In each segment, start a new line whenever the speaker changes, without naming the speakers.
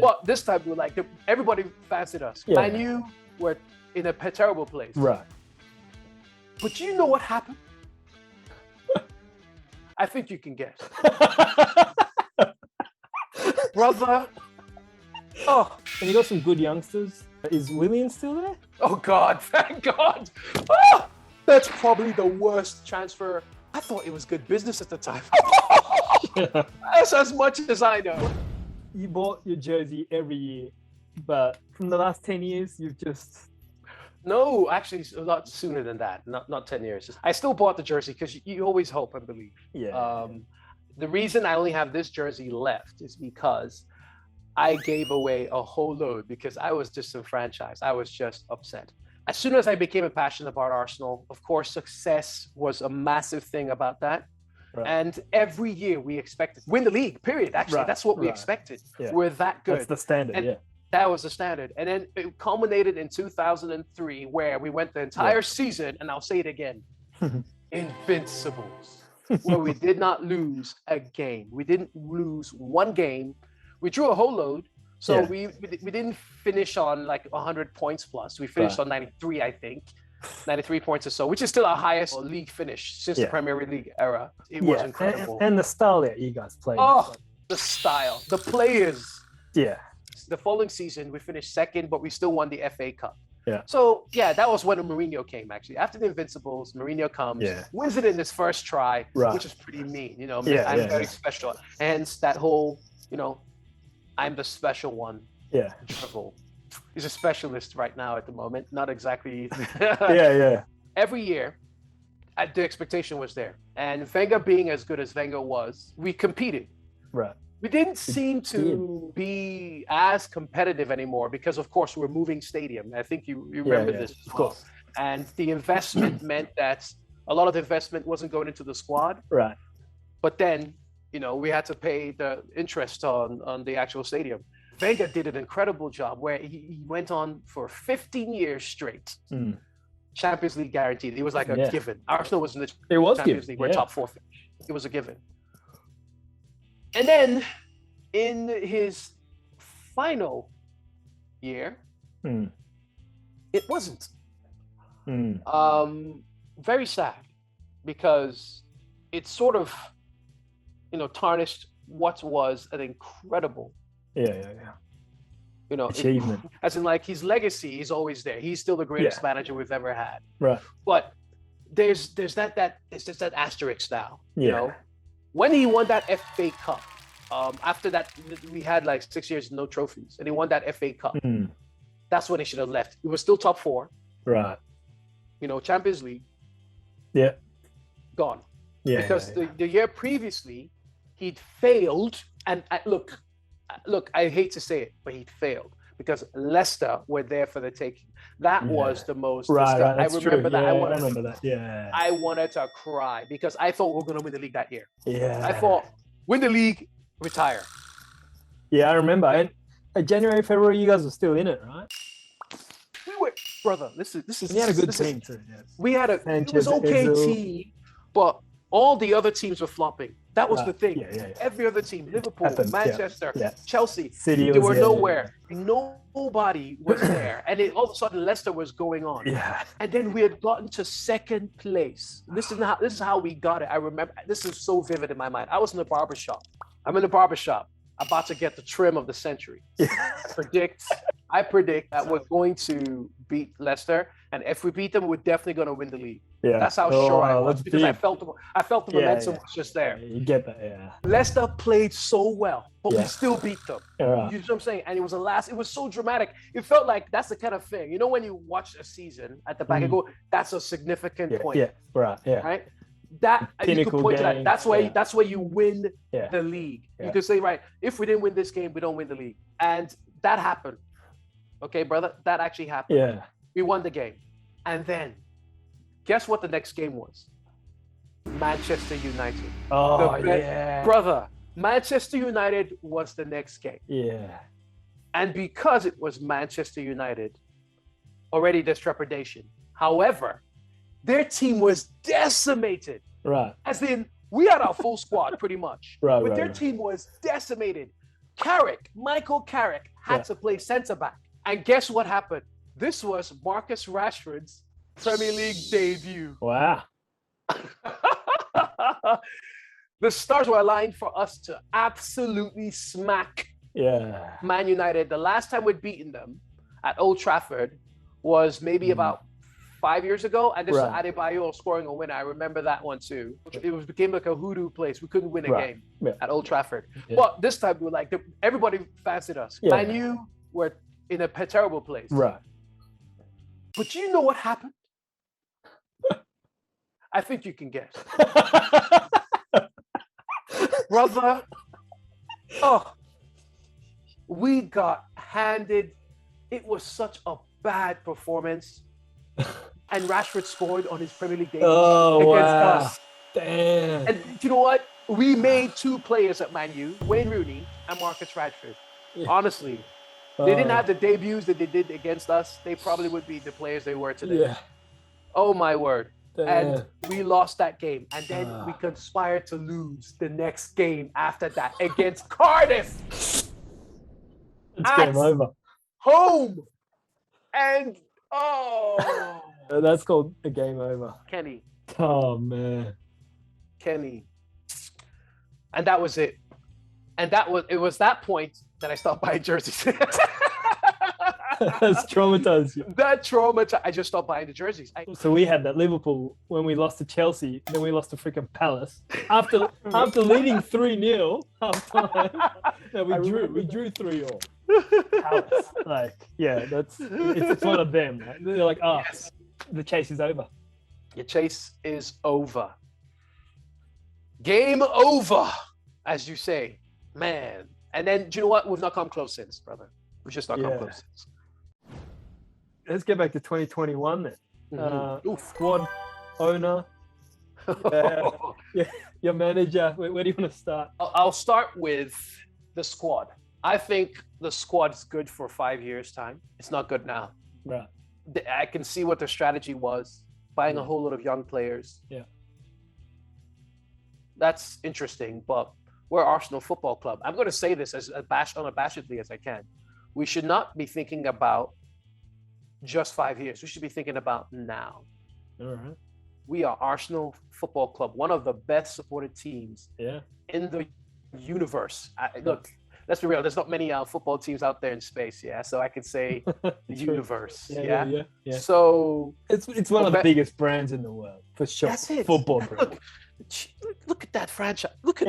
But this time we were like, everybody fancied us.
Yeah.
Man U were in a terrible place.
Right.
But you know what happened? I think you can guess. Brother. Oh.
And you got some good youngsters. Is Willian still there?
Oh God, thank God. Oh, that's probably the worst transfer. I thought it was good business at the time. That's as much as I know.
You bought your jersey every year, but from the last 10 years, you've just...
No, actually, a lot sooner than that. Not 10 years. I still bought the jersey because you always hope and believe.
Yeah.
The reason I only have this jersey left is because I gave away a whole load because I was disenfranchised. I was just upset. As soon as I became a passionate about Arsenal, of course, success was a massive thing about that. Right. And every year we expected to win the league, period. Actually, that's what we expected.
Yeah.
We're that good.
That's the standard,
and that was the standard. And then it culminated in 2003, where we went the entire season, and I'll say it again, invincibles, where we did not lose a game. We didn't lose one game. We drew a whole load. So we didn't finish on like 100 points plus. We finished on 93, I think. 93 points or so, which is still our highest league finish since the Premier League era. It was incredible.
And the style that you guys played.
Oh, the style, the players.
Yeah.
The following season, we finished second, but we still won the FA Cup.
Yeah.
So, that was when Mourinho came, actually. After the Invincibles, Mourinho comes, wins it in his first try, which is pretty mean. You know, I'm very special. Hence that whole, I'm the special one.
Yeah.
Dribble. He's a specialist right now at the moment. Not exactly. Every year, the expectation was there. And Wenger being as good as Wenger was, we competed.
Right.
We didn't seem to be as competitive anymore because, of course, we're moving stadium. I think you remember this as well. And the investment meant that a lot of the investment wasn't going into the squad.
Right.
But then, we had to pay the interest on the actual stadium. Wenger did an incredible job where he went on for 15 years straight. Champions League guaranteed. It was like a given. Arsenal was in the Champions League. We're top 4 finish. It was a given. And then in his final year, it wasn't. Very sad because it sort of, tarnished what was an incredible
achievement.
As in, like, his legacy is always there. He's still the greatest manager we've ever had.
Right.
But there's that asterisk now. When he won that FA Cup, after that we had like 6 years no trophies, and he won that FA Cup. That's when he should have left. It was still top 4.
Right.
Champions League.
Yeah.
Gone. Because the year previously he'd failed, and look, I hate to say it, but he failed because Leicester were there for the taking. That was the most.
Right,
I remember that.
I remember that. Yeah.
I wanted to cry because I thought we were going to win the league that year.
Yeah.
I thought, win the league, retire.
Yeah, I remember. And January, February, you guys were still in it, right?
We were, brother. This is.
We had a good team too. Yes.
We had it was okay team, but all the other teams were flopping. That was the thing. Every other team, Liverpool, Manchester, Chelsea,
City,
they were nowhere. Nobody was there. And then all of a sudden Leicester was going on.
Yeah.
And then we had gotten to second place. This is how we got it. I remember, this is so vivid in my mind. I was in the barbershop. I'm in the barbershop, about to get the trim of the century. I predict that we're going to beat Leicester, and if we beat them, we're definitely going to win the league.
Yeah.
That's how sure I was, because I felt the momentum was just there.
You get that,
Leicester played so well, but we still beat them.
Yeah.
You know what I'm saying? And it was so dramatic. It felt like that's the kind of thing. When you watch a season at the back and go, that's a significant point.
Yeah, right, yeah.
Right? That you could point to that. That's where you win the league.
Yeah.
You could say, right, if we didn't win this game, we don't win the league. And that happened. Okay, brother, that actually happened.
Yeah.
We won the game. And then, guess what the next game was? Manchester United.
Oh,
Brother, Manchester United was the next game.
Yeah.
And because it was Manchester United, already there's trepidation. However, their team was decimated.
Right.
As in, we had our full squad pretty much.
Right,
but
right,
their
right.
team was decimated. Michael Carrick had to play centre back. And guess what happened? This was Marcus Rashford's Premier League debut.
Wow.
The stars were aligned for us to absolutely smack Man United. The last time we'd beaten them at Old Trafford was maybe about 5 years ago, and this was Adebayo scoring a winner. I remember that one too. It became like a hoodoo place. We couldn't win a game at Old Trafford. But this time we were like, everybody fancied us. Man U were in a terrible place.
Right.
But you know what happened? I think you can guess. Brother, we got handed. It was such a bad performance. And Rashford scored on his Premier League debut against us.
Damn.
And you know what? We made 2 players at Man U, Wayne Rooney and Marcus Rashford. Honestly, they didn't have the debuts that they did against us. They probably would be the players they were today.
Yeah.
Oh my word.
Damn.
And we lost that game. And then we conspired to lose the next game after that against Cardiff.
It's game over.
Home. And
that's called a game over.
Kenny.
Oh man.
Kenny. And that was it. And it was that point that I stopped buying jerseys.
That's traumatized you.
That traumatized. I just stopped buying the jerseys.
So we had that Liverpool when we lost to Chelsea, then we lost to freaking Palace. After leading 3-0 half time, we drew 3-all. Palace. Like, it's one of them. Right? They're like, the chase is over.
Your chase is over. Game over, as you say. Man. And then, do you know what? We've not come close since, brother. We've just not come close since.
Let's get back to 2021 then. Squad owner, your manager. Where do you want to start?
I'll start with the squad. I think the squad's good for 5 years' time. It's not good now.
Right.
I can see what their strategy was, buying a whole lot of young players.
Yeah.
That's interesting, but we're Arsenal Football Club. I'm going to say this as unabashedly as I can. We should not be thinking about just 5 years. We should be thinking about now.
All right.
We are Arsenal Football Club, one of the best supported teams in the universe. Look, let's be real. There's not many football teams out there in space, so I could say the universe. Yeah. So
it's one of the biggest brands in the world for sure.
That's it.
Football brand.
Look at that franchise. Look,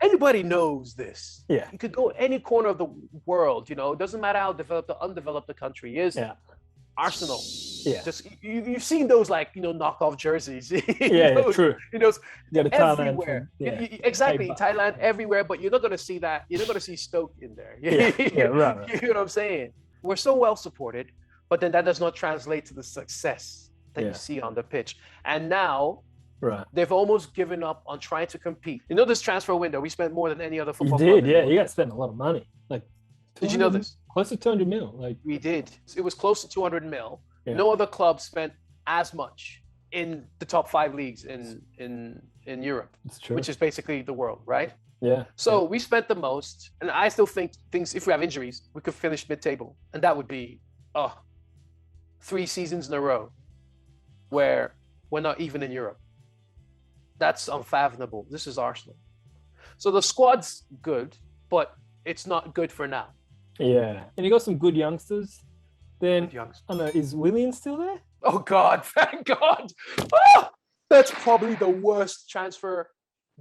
anybody knows this.
Yeah.
You could go any corner of the world. It doesn't matter how developed or undeveloped the country is.
Yeah.
Arsenal.
Yeah.
Just you've seen those knockoff jerseys.
True.
Everywhere. Exactly. Thailand everywhere, but you're not going to see that. You're not going to see Stoke in there.
Right.
You know what I'm saying? We're so well supported, but then that does not translate to the success that you see on the pitch. And now they've almost given up on trying to compete. This transfer window, we spent more than any other football club.
You got to spend a lot of money.
Did you know this?
Close to 200 mil.
We did. It was close to 200 mil. No other club spent as much in the top 5 leagues in Europe, which is basically the world, right?
Yeah.
So we spent the most, and I still think if we have injuries, we could finish mid-table, and that would be 3 seasons in a row where we're not even in Europe. That's unfathomable. This is Arsenal. So the squad's good, but it's not good for now.
Yeah, and you got some good youngsters. Then, I don't know, is Willian still there?
Oh God, thank God. That's probably the worst transfer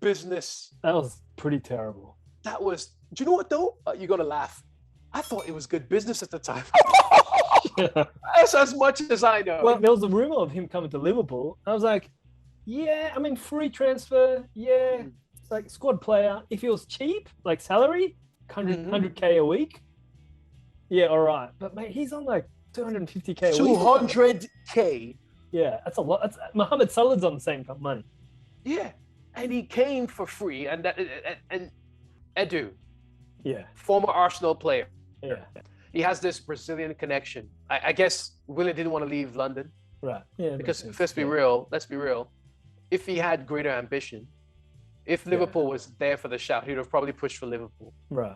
business.
That was pretty terrible.
Do you know what though? You're going to laugh. I thought it was good business at the time. That's as much as I know.
Well, there was a rumor of him coming to Liverpool. I was like, free transfer. Yeah, it's squad player. If he was cheap, salary, 100K a week. Yeah, all right. But mate, he's on 250K a week.
200K.
Yeah, that's a lot. Mohamed Salah's on the same money.
Yeah, and he came for free. And Edu, former Arsenal player.
Yeah,
he has this Brazilian connection. I guess Willian didn't want to leave London.
Right. Yeah.
Because let's be real. If he had greater ambition, if Liverpool was there for the shout, he'd have probably pushed for Liverpool.
Right.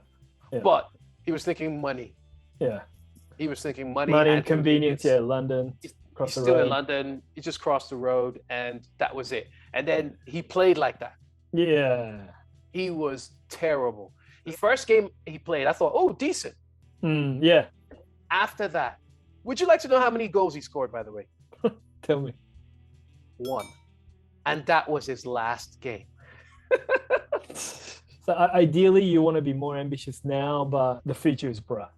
Yeah.
But he was thinking money.
Yeah.
He was thinking money
and convenience. Yeah, London.
He's still in London. He just crossed the road, and that was it. And then he played like that.
Yeah.
He was terrible. The first game he played, I thought, oh, decent.
Yeah.
After that, would you like to know how many goals he scored, by the way?
Tell me.
1. And that was his last game.
So ideally, you want to be more ambitious now, but the future is bright.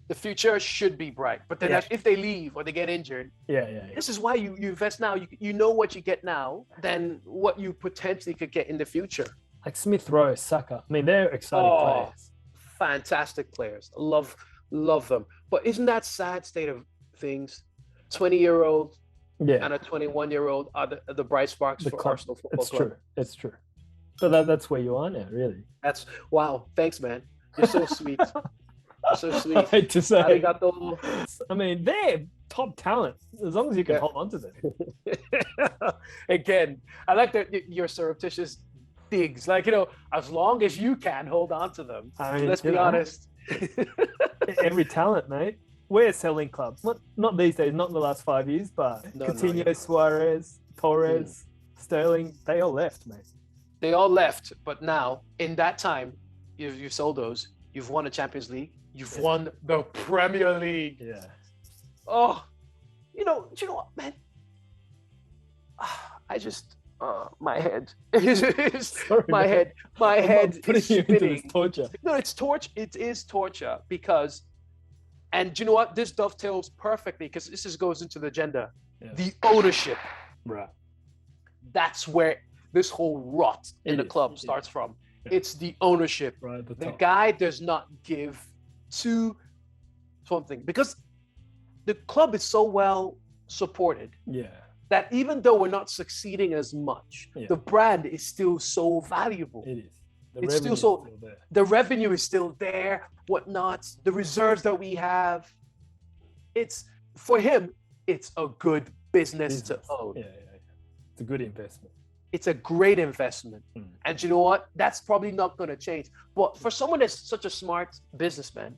The future should be bright. But then if they leave or they get injured, this is why you invest now. You know what you get now than what you potentially could get in the future.
Like Smith Rowe, Saka. I mean, they're exciting players.
Fantastic players. Love them. But isn't that sad state of things? 20-year-old and a 21-year-old are the bright sparks for Arsenal Football Club.
True. It's true. But that's where you are now, really.
That's wow. Thanks, man. You're so sweet. You're so sweet.
I hate to say.
Arigato.
I mean, they're top talent as long as you can hold on to them.
Again, I like that your surreptitious digs. Like, as long as you can hold on to them. I mean, let's be honest.
Every talent, mate. We're selling clubs. Not these days, not in the last 5 years, but Coutinho, Suarez, Torres, Sterling, they all left, mate.
They all left, but now, in that time, you've sold those. You've won the Champions League. You've won the Premier League.
Yeah.
Oh, do you know what, man? I just, my head.
Sorry,
my
man.
head is
you into this
spinning.
torture.
No, it's torture. It is torture because, and do you know what? This dovetails perfectly because this goes into the agenda. Yeah. The ownership.
Right.
That's where this whole rot in the club starts from. Yeah. It's the ownership.
Right,
the guy does not give to something because the club is so well supported.
Yeah.
That even though we're not succeeding as much, the brand is still so valuable.
It is.
It's still there. The revenue is still there, whatnot, the reserves that we have. It's for him, it's a good business to own.
Yeah. It's a good investment.
It's a great investment. And you know what? That's probably not going to change. But for someone that's such a smart businessman,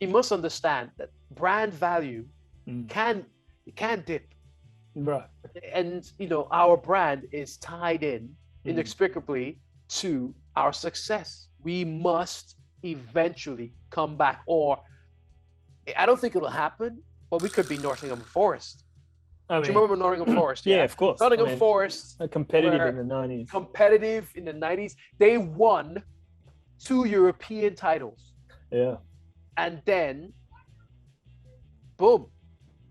he must understand that brand value can dip.
Right.
And our brand is tied in inextricably to our success. We must eventually come back, or I don't think it'll happen, but we could be Nottingham Forest. Do you remember Nottingham Forest?
Yeah, of course.
Nottingham Forest.
Competitive in the 90s.
Competitive in the 90s. They won 2 European titles.
Yeah.
And then, boom.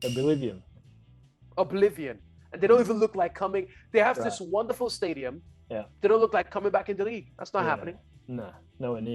Oblivion.
And they don't even look like coming. They have this wonderful stadium.
Yeah.
They don't look like coming back in the league. That's not happening.
No, nowhere near.